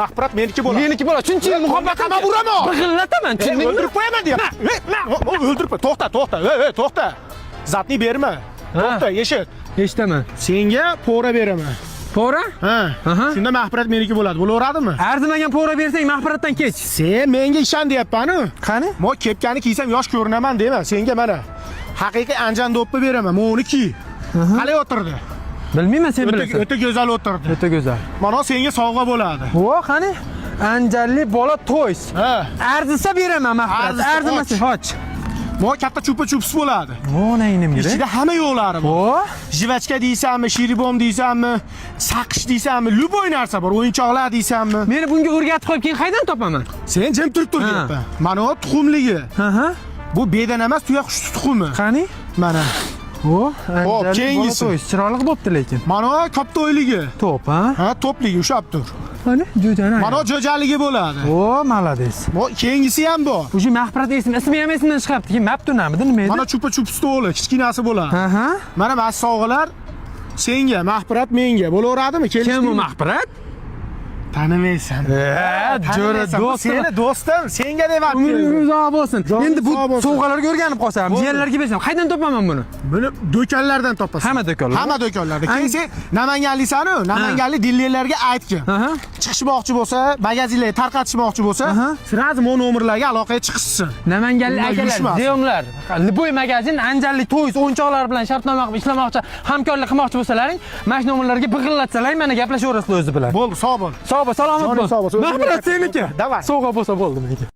Mahfirat meniki bo'ladi. Meniki bo'ladi. Shunchalik muhabbat qilma uraman. Big'illataman, tushundingmi? O'ldirib qo'yaman deyapman. O'ldirib qo'y. To'xta. Zatni berma. To'xta, eshit. Eshitaman. Senga pora beraman. Pora? Ha. Shunda mahfirat meniki bo'ladi. Bo'laveradimi? Arzimagan pora bersang, mahfiratdan kech. Sen menga ishon deyapman-ku. Qani? Men kepkani kiysam yosh ko'rinaman deyman. Senga mana haqiqiy anjan do'ppi beraman. Men uni kiy. Qalay o'tirdi? Bilmayman, sen bilasan. O'ta go'zal o'tirdi. O'ta go'zal. Mana senga sovg'a bo'ladi. Vo, qani? Anjalli bola to'ys. Ha. Arzisa beraman mahfirat. Arzimasa och. Mo katta chupa-chups bo'ladi. Vo, naynim gida. Ichida hamma yo'qlari bor. Vo, Jivachka deysanmi, shiribom deysanmi, saqish deysanmi, luboy narsa bor, o'yinchoqlar deysanmi? meni bunga o'rgatib qo'yib keyin qaydan topaman? Sen jim turib tur deyapman. Mana o tuxumligi. Ha. Bu bedan emas, tuya qush tuxumi. Qani? Mana. Vo, keyingisi. Chiroyli bo'pti lekin. Mana o koptoyligi. To'p, ha? Ha, to'pligi ushab tur. Qani? Jo'jani. Mana o jo'jaligi bo'ladi. Vo, malades. Mo keyingisi ham bor. Bu mahfirat ismi ham esimdan chiqyapti. Keyin maptunamidi, nima edi? Mana chupa-chups to'g'li, kichkinasi bo'ladi. Ha. Mana mas sovg'alar senga, mahfirat menga. Bo'laveradimi? Kim bu mahfirat? Tanimaysan. Jo'ra do'st. Seni do'stim, senga deyapman. Umringiz uzoq bo'lsin. Endi bu uzoq bo'lsin. sovg'alarga o'rganib qolsam, jiyanlarga bersam, qaydan topaman buni? Buni do'konlardan topasan. Hamma do'konlar. Hamma do'konlarda. Keyin sen Namanganlisan-ku, Namanganlik dillerlarga aytgin. Chiqishmoqchi bo'lsa, magazinlarga tarqatishmoqchi bo'lsa, sразу mo nomerlarga aloqaga chiqishsin. Namanganlik akalar, ziyomlar, Liboy magazin, Anjalli to'ys o'yinchoqlar bilan shartnoma qilib ishlamoqchi, hamkorlik qilmoqchi bo'lsalaring, mana shu nomerlarga big'illatsalar, mana gaplashib o'rasizlar o'zi bilan. Bo'ldi, sog' bo'l. Sog' bo'l, salomat bo'l. Sog' bo'l. Mahfirat seniki. Davay. Sovg'a bo'lsa bo'ldi menga.